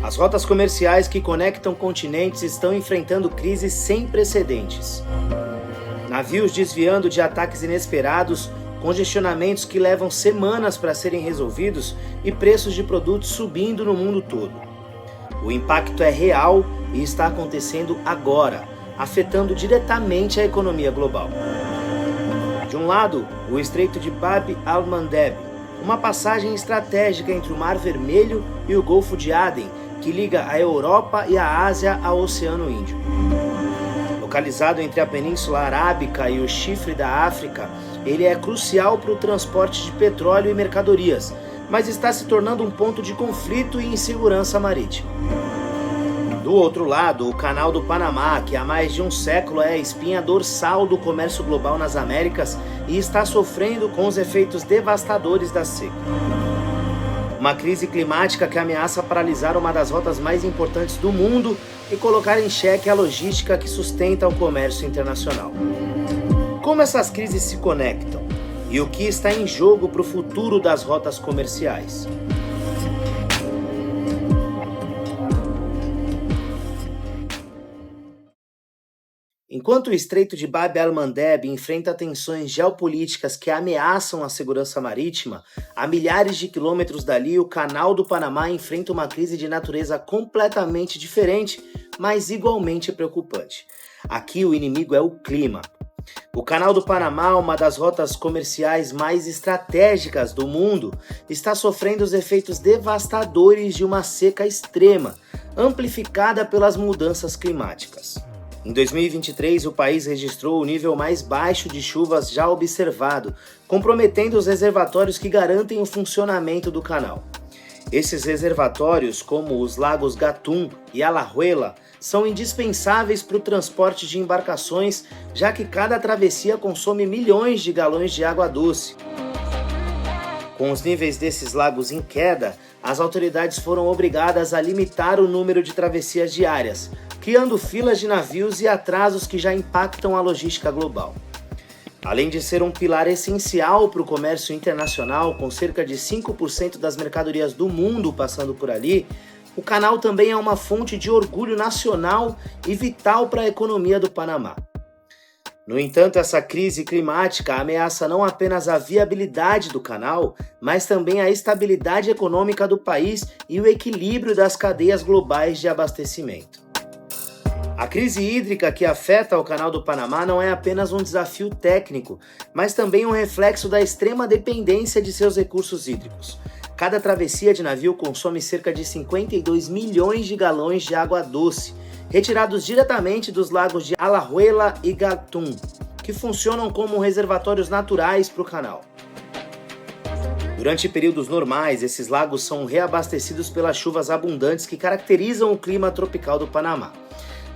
As rotas comerciais que conectam continentes estão enfrentando crises sem precedentes. Navios desviando de ataques inesperados, congestionamentos que levam semanas para serem resolvidos e preços de produtos subindo no mundo todo. O impacto é real e está acontecendo agora, afetando diretamente a economia global. De um lado, o Estreito de Bab al-Mandeb, uma passagem estratégica entre o Mar Vermelho e o Golfo de Aden, que liga a Europa e a Ásia ao Oceano Índico. Localizado entre a Península Arábica e o Chifre da África, ele é crucial para o transporte de petróleo e mercadorias, mas está se tornando um ponto de conflito e insegurança marítima. Do outro lado, o Canal do Panamá, que há mais de um século é a espinha dorsal do comércio global nas Américas e está sofrendo com os efeitos devastadores da seca. Uma crise climática que ameaça paralisar uma das rotas mais importantes do mundo e colocar em xeque a logística que sustenta o comércio internacional. Como essas crises se conectam? E o que está em jogo para o futuro das rotas comerciais? Enquanto o Estreito de Bab al-Mandeb enfrenta tensões geopolíticas que ameaçam a segurança marítima, a milhares de quilômetros dali, o Canal do Panamá enfrenta uma crise de natureza completamente diferente, mas igualmente preocupante. Aqui o inimigo é o clima. O Canal do Panamá, uma das rotas comerciais mais estratégicas do mundo, está sofrendo os efeitos devastadores de uma seca extrema, amplificada pelas mudanças climáticas. Em 2023, o país registrou o nível mais baixo de chuvas já observado, comprometendo os reservatórios que garantem o funcionamento do canal. Esses reservatórios, como os lagos Gatún e Alajuela, são indispensáveis para o transporte de embarcações, já que cada travessia consome milhões de galões de água doce. Com os níveis desses lagos em queda, as autoridades foram obrigadas a limitar o número de travessias diárias, criando filas de navios e atrasos que já impactam a logística global. Além de ser um pilar essencial para o comércio internacional, com cerca de 5% das mercadorias do mundo passando por ali, o canal também é uma fonte de orgulho nacional e vital para a economia do Panamá. No entanto, essa crise climática ameaça não apenas a viabilidade do canal, mas também a estabilidade econômica do país e o equilíbrio das cadeias globais de abastecimento. A crise hídrica que afeta o Canal do Panamá não é apenas um desafio técnico, mas também um reflexo da extrema dependência de seus recursos hídricos. Cada travessia de navio consome cerca de 52 milhões de galões de água doce, retirados diretamente dos lagos de Alajuela e Gatún, que funcionam como reservatórios naturais para o canal. Durante períodos normais, esses lagos são reabastecidos pelas chuvas abundantes que caracterizam o clima tropical do Panamá.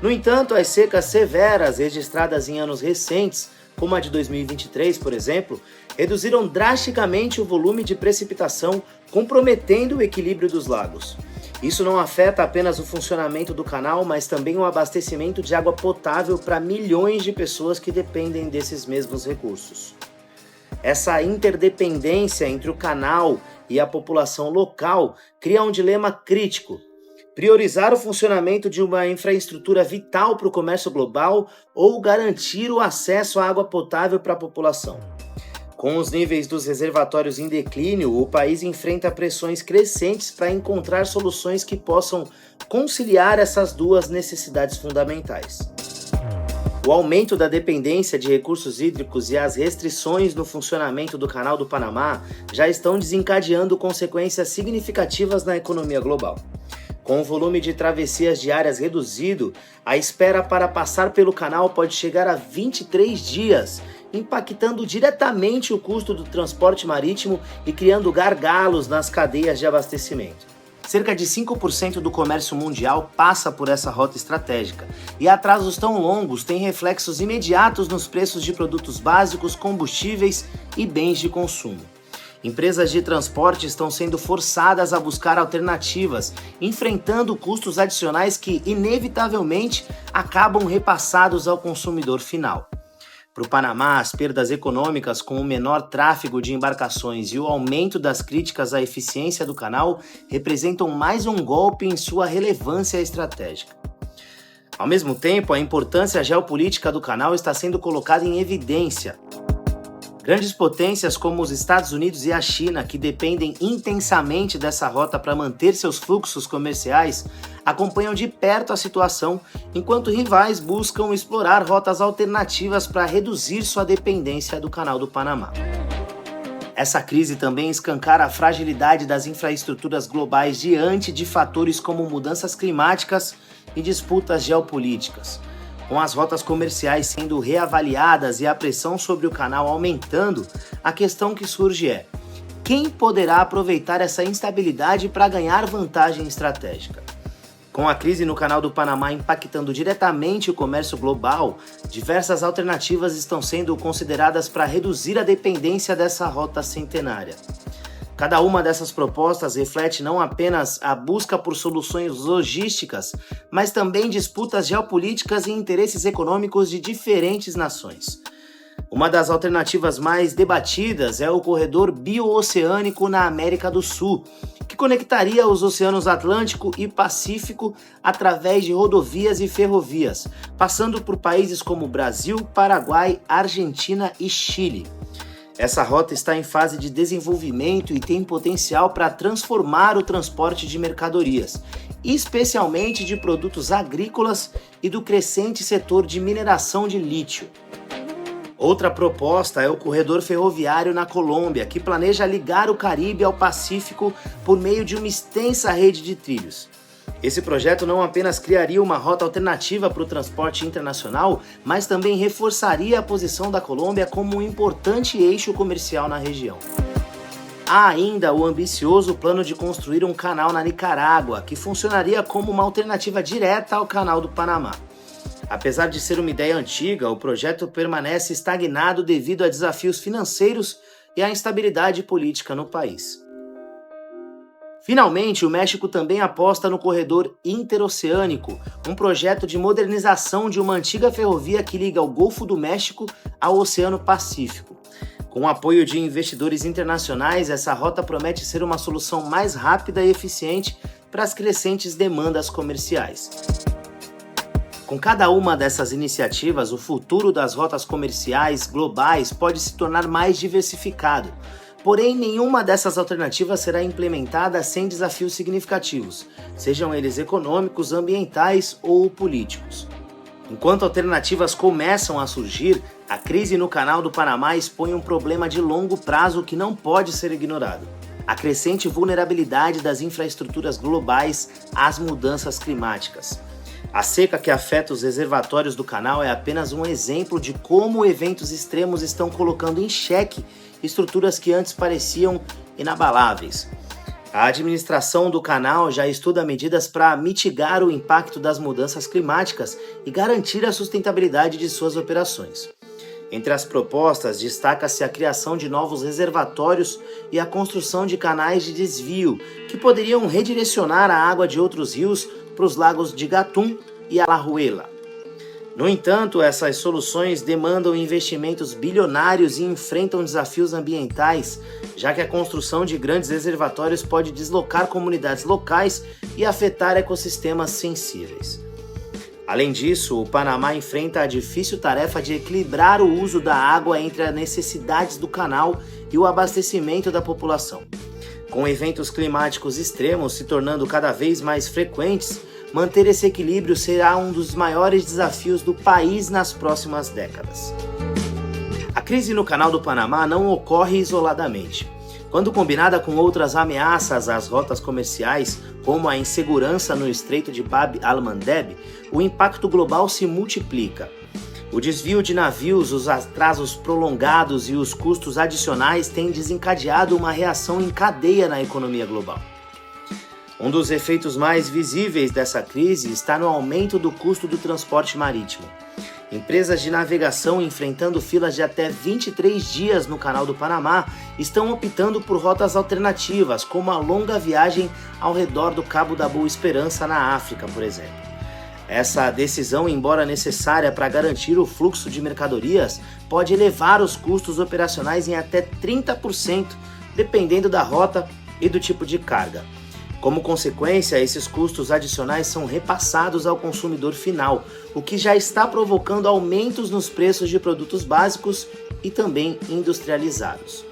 No entanto, as secas severas registradas em anos recentes, como a de 2023, por exemplo, reduziram drasticamente o volume de precipitação, comprometendo o equilíbrio dos lagos. Isso não afeta apenas o funcionamento do canal, mas também o abastecimento de água potável para milhões de pessoas que dependem desses mesmos recursos. Essa interdependência entre o canal e a população local cria um dilema crítico: priorizar o funcionamento de uma infraestrutura vital para o comércio global ou garantir o acesso à água potável para a população. Com os níveis dos reservatórios em declínio, o país enfrenta pressões crescentes para encontrar soluções que possam conciliar essas duas necessidades fundamentais. O aumento da dependência de recursos hídricos e as restrições no funcionamento do Canal do Panamá já estão desencadeando consequências significativas na economia global. Com o volume de travessias diárias reduzido, a espera para passar pelo canal pode chegar a 23 dias, impactando diretamente o custo do transporte marítimo e criando gargalos nas cadeias de abastecimento. Cerca de 5% do comércio mundial passa por essa rota estratégica, e atrasos tão longos têm reflexos imediatos nos preços de produtos básicos, combustíveis e bens de consumo. Empresas de transporte estão sendo forçadas a buscar alternativas, enfrentando custos adicionais que, inevitavelmente, acabam repassados ao consumidor final. Para o Panamá, as perdas econômicas com o menor tráfego de embarcações e o aumento das críticas à eficiência do canal representam mais um golpe em sua relevância estratégica. Ao mesmo tempo, a importância geopolítica do canal está sendo colocada em evidência. Grandes potências como os Estados Unidos e a China, que dependem intensamente dessa rota para manter seus fluxos comerciais, acompanham de perto a situação, enquanto rivais buscam explorar rotas alternativas para reduzir sua dependência do Canal do Panamá. Essa crise também escancara a fragilidade das infraestruturas globais diante de fatores como mudanças climáticas e disputas geopolíticas. Com as rotas comerciais sendo reavaliadas e a pressão sobre o canal aumentando, a questão que surge é: quem poderá aproveitar essa instabilidade para ganhar vantagem estratégica? Com a crise no Canal do Panamá impactando diretamente o comércio global, diversas alternativas estão sendo consideradas para reduzir a dependência dessa rota centenária. Cada uma dessas propostas reflete não apenas a busca por soluções logísticas, mas também disputas geopolíticas e interesses econômicos de diferentes nações. Uma das alternativas mais debatidas é o corredor bio-oceânico na América do Sul, que conectaria os oceanos Atlântico e Pacífico através de rodovias e ferrovias, passando por países como Brasil, Paraguai, Argentina e Chile. Essa rota está em fase de desenvolvimento e tem potencial para transformar o transporte de mercadorias, especialmente de produtos agrícolas e do crescente setor de mineração de lítio. Outra proposta é o corredor ferroviário na Colômbia, que planeja ligar o Caribe ao Pacífico por meio de uma extensa rede de trilhos. Esse projeto não apenas criaria uma rota alternativa para o transporte internacional, mas também reforçaria a posição da Colômbia como um importante eixo comercial na região. Há ainda o ambicioso plano de construir um canal na Nicarágua, que funcionaria como uma alternativa direta ao Canal do Panamá. Apesar de ser uma ideia antiga, o projeto permanece estagnado devido a desafios financeiros e à instabilidade política no país. Finalmente, o México também aposta no corredor interoceânico, um projeto de modernização de uma antiga ferrovia que liga o Golfo do México ao Oceano Pacífico. Com o apoio de investidores internacionais, essa rota promete ser uma solução mais rápida e eficiente para as crescentes demandas comerciais. Com cada uma dessas iniciativas, o futuro das rotas comerciais globais pode se tornar mais diversificado. Porém, nenhuma dessas alternativas será implementada sem desafios significativos, sejam eles econômicos, ambientais ou políticos. Enquanto alternativas começam a surgir, a crise no Canal do Panamá expõe um problema de longo prazo que não pode ser ignorado: a crescente vulnerabilidade das infraestruturas globais às mudanças climáticas. A seca que afeta os reservatórios do canal é apenas um exemplo de como eventos extremos estão colocando em xeque estruturas que antes pareciam inabaláveis. A administração do canal já estuda medidas para mitigar o impacto das mudanças climáticas e garantir a sustentabilidade de suas operações. Entre as propostas, destaca-se a criação de novos reservatórios e a construção de canais de desvio, que poderiam redirecionar a água de outros rios para os lagos de Gatún e Alajuela. No entanto, essas soluções demandam investimentos bilionários e enfrentam desafios ambientais, já que a construção de grandes reservatórios pode deslocar comunidades locais e afetar ecossistemas sensíveis. Além disso, o Panamá enfrenta a difícil tarefa de equilibrar o uso da água entre as necessidades do canal e o abastecimento da população. Com eventos climáticos extremos se tornando cada vez mais frequentes, manter esse equilíbrio será um dos maiores desafios do país nas próximas décadas. A crise no Canal do Panamá não ocorre isoladamente. Quando combinada com outras ameaças às rotas comerciais, como a insegurança no Estreito de Bab al-Mandeb, o impacto global se multiplica. O desvio de navios, os atrasos prolongados e os custos adicionais têm desencadeado uma reação em cadeia na economia global. Um dos efeitos mais visíveis dessa crise está no aumento do custo do transporte marítimo. Empresas de navegação enfrentando filas de até 23 dias no Canal do Panamá estão optando por rotas alternativas, como a longa viagem ao redor do Cabo da Boa Esperança na África, por exemplo. Essa decisão, embora necessária para garantir o fluxo de mercadorias, pode elevar os custos operacionais em até 30%, dependendo da rota e do tipo de carga. Como consequência, esses custos adicionais são repassados ao consumidor final, o que já está provocando aumentos nos preços de produtos básicos e também industrializados.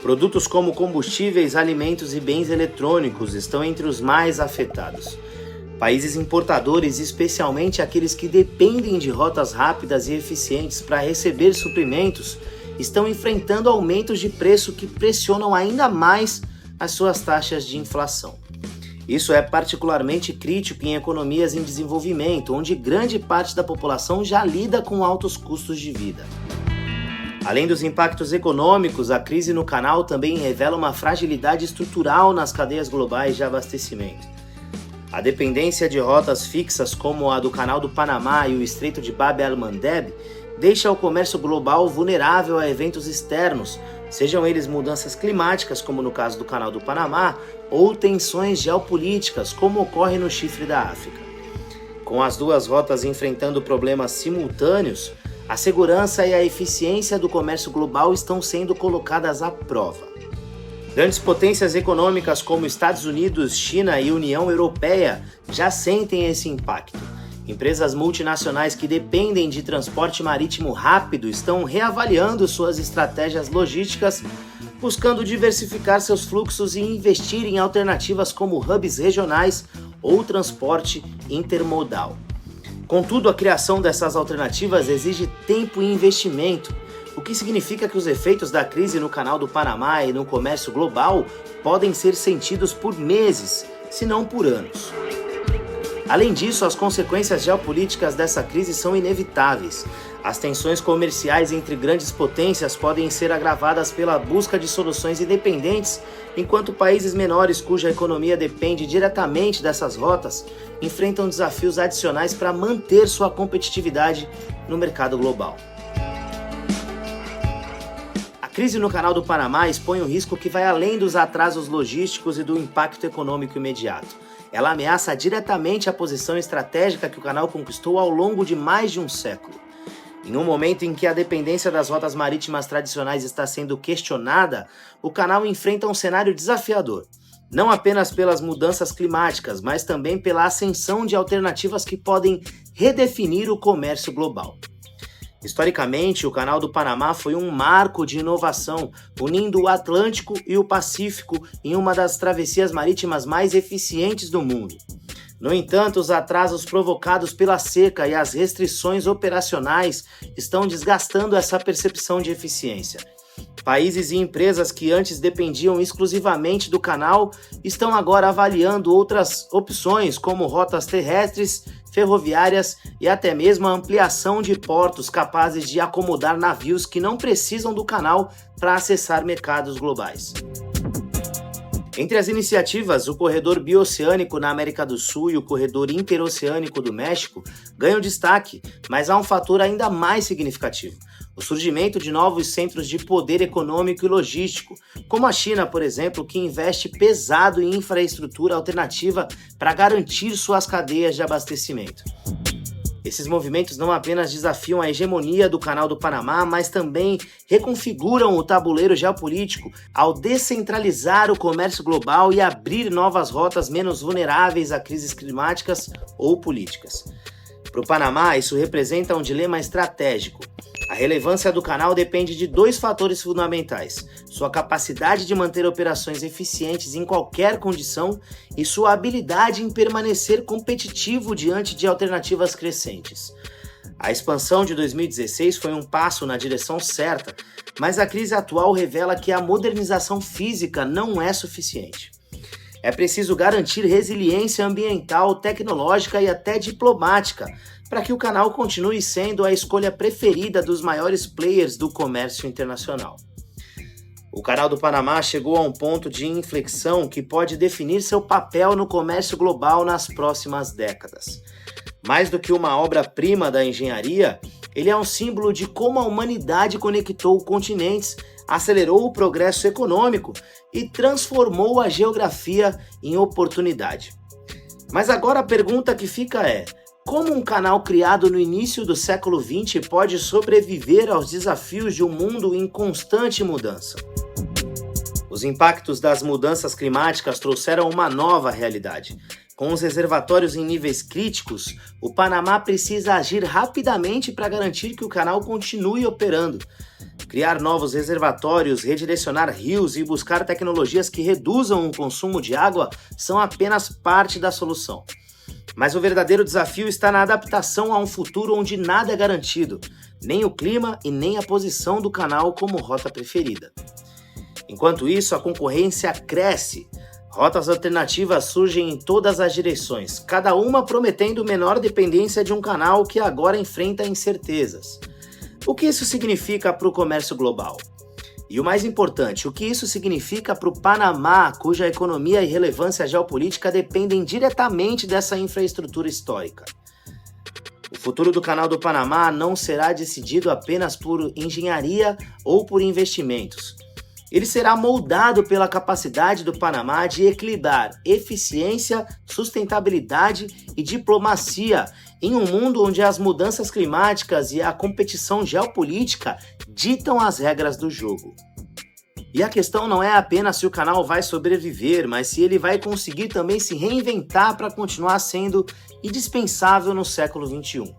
Produtos como combustíveis, alimentos e bens eletrônicos estão entre os mais afetados. Países importadores, especialmente aqueles que dependem de rotas rápidas e eficientes para receber suprimentos, estão enfrentando aumentos de preço que pressionam ainda mais as suas taxas de inflação. Isso é particularmente crítico em economias em desenvolvimento, onde grande parte da população já lida com altos custos de vida. Além dos impactos econômicos, a crise no canal também revela uma fragilidade estrutural nas cadeias globais de abastecimento. A dependência de rotas fixas como a do Canal do Panamá e o Estreito de Bab el-Mandeb deixa o comércio global vulnerável a eventos externos, sejam eles mudanças climáticas, como no caso do Canal do Panamá, ou tensões geopolíticas, como ocorre no Chifre da África. Com as duas rotas enfrentando problemas simultâneos, a segurança e a eficiência do comércio global estão sendo colocadas à prova. Grandes potências econômicas como Estados Unidos, China e União Europeia já sentem esse impacto. Empresas multinacionais que dependem de transporte marítimo rápido estão reavaliando suas estratégias logísticas, buscando diversificar seus fluxos e investir em alternativas como hubs regionais ou transporte intermodal. Contudo, a criação dessas alternativas exige tempo e investimento, o que significa que os efeitos da crise no Canal do Panamá e no comércio global podem ser sentidos por meses, se não por anos. Além disso, as consequências geopolíticas dessa crise são inevitáveis. As tensões comerciais entre grandes potências podem ser agravadas pela busca de soluções independentes, enquanto países menores cuja economia depende diretamente dessas rotas enfrentam desafios adicionais para manter sua competitividade no mercado global. A crise no Canal do Panamá expõe um risco que vai além dos atrasos logísticos e do impacto econômico imediato. Ela ameaça diretamente a posição estratégica que o canal conquistou ao longo de mais de um século. Em um momento em que a dependência das rotas marítimas tradicionais está sendo questionada, o canal enfrenta um cenário desafiador, não apenas pelas mudanças climáticas, mas também pela ascensão de alternativas que podem redefinir o comércio global. Historicamente, o Canal do Panamá foi um marco de inovação, unindo o Atlântico e o Pacífico em uma das travessias marítimas mais eficientes do mundo. No entanto, os atrasos provocados pela seca e as restrições operacionais estão desgastando essa percepção de eficiência. Países e empresas que antes dependiam exclusivamente do canal estão agora avaliando outras opções, como rotas terrestres, ferroviárias e até mesmo a ampliação de portos capazes de acomodar navios que não precisam do canal para acessar mercados globais. Entre as iniciativas, o corredor bioceânico na América do Sul e o corredor interoceânico do México ganham destaque, mas há um fator ainda mais significativo: o surgimento de novos centros de poder econômico e logístico, como a China, por exemplo, que investe pesado em infraestrutura alternativa para garantir suas cadeias de abastecimento. Esses movimentos não apenas desafiam a hegemonia do Canal do Panamá, mas também reconfiguram o tabuleiro geopolítico ao descentralizar o comércio global e abrir novas rotas menos vulneráveis a crises climáticas ou políticas. Para o Panamá, isso representa um dilema estratégico. A relevância do canal depende de dois fatores fundamentais: sua capacidade de manter operações eficientes em qualquer condição e sua habilidade em permanecer competitivo diante de alternativas crescentes. A expansão de 2016 foi um passo na direção certa, mas a crise atual revela que a modernização física não é suficiente. É preciso garantir resiliência ambiental, tecnológica e até diplomática para que o canal continue sendo a escolha preferida dos maiores players do comércio internacional. O Canal do Panamá chegou a um ponto de inflexão que pode definir seu papel no comércio global nas próximas décadas. Mais do que uma obra-prima da engenharia, ele é um símbolo de como a humanidade conectou continentes, acelerou o progresso econômico e transformou a geografia em oportunidade. Mas agora a pergunta que fica é: Como um canal criado no início do século XX pode sobreviver aos desafios de um mundo em constante mudança? Os impactos das mudanças climáticas trouxeram uma nova realidade. Com os reservatórios em níveis críticos, o Panamá precisa agir rapidamente para garantir que o canal continue operando. Criar novos reservatórios, redirecionar rios e buscar tecnologias que reduzam o consumo de água são apenas parte da solução. Mas o verdadeiro desafio está na adaptação a um futuro onde nada é garantido, nem o clima e nem a posição do canal como rota preferida. Enquanto isso, a concorrência cresce. Rotas alternativas surgem em todas as direções, cada uma prometendo menor dependência de um canal que agora enfrenta incertezas. O que isso significa para o comércio global? E o mais importante, o que isso significa para o Panamá, cuja economia e relevância geopolítica dependem diretamente dessa infraestrutura histórica? O futuro do Canal do Panamá não será decidido apenas por engenharia ou por investimentos. Ele será moldado pela capacidade do Panamá de equilibrar eficiência, sustentabilidade e diplomacia em um mundo onde as mudanças climáticas e a competição geopolítica ditam as regras do jogo. E a questão não é apenas se o canal vai sobreviver, mas se ele vai conseguir também se reinventar para continuar sendo indispensável no século XXI.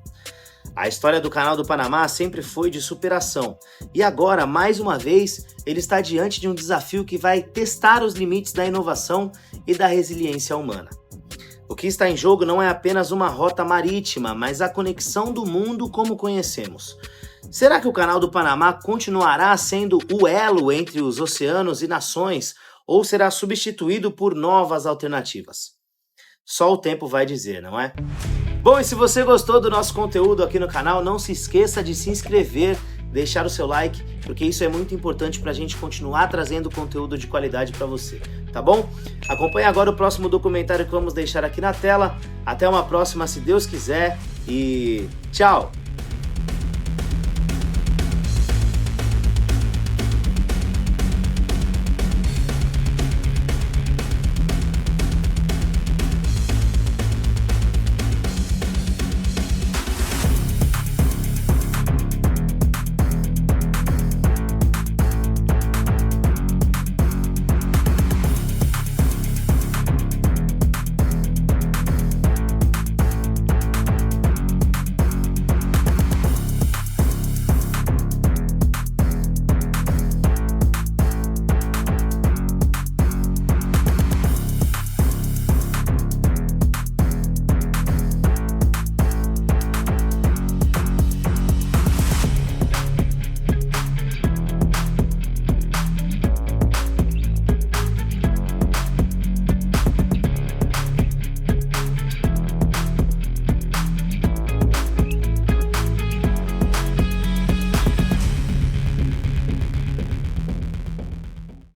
A história do Canal do Panamá sempre foi de superação, e agora, mais uma vez, ele está diante de um desafio que vai testar os limites da inovação e da resiliência humana. O que está em jogo não é apenas uma rota marítima, mas a conexão do mundo como conhecemos. Será que o Canal do Panamá continuará sendo o elo entre os oceanos e nações, ou será substituído por novas alternativas? Só o tempo vai dizer, não é? Bom, e se você gostou do nosso conteúdo aqui no canal, não se esqueça de se inscrever, deixar o seu like, porque isso é muito importante para a gente continuar trazendo conteúdo de qualidade para você, tá bom? Acompanhe agora o próximo documentário que vamos deixar aqui na tela. Até uma próxima, se Deus quiser, e tchau!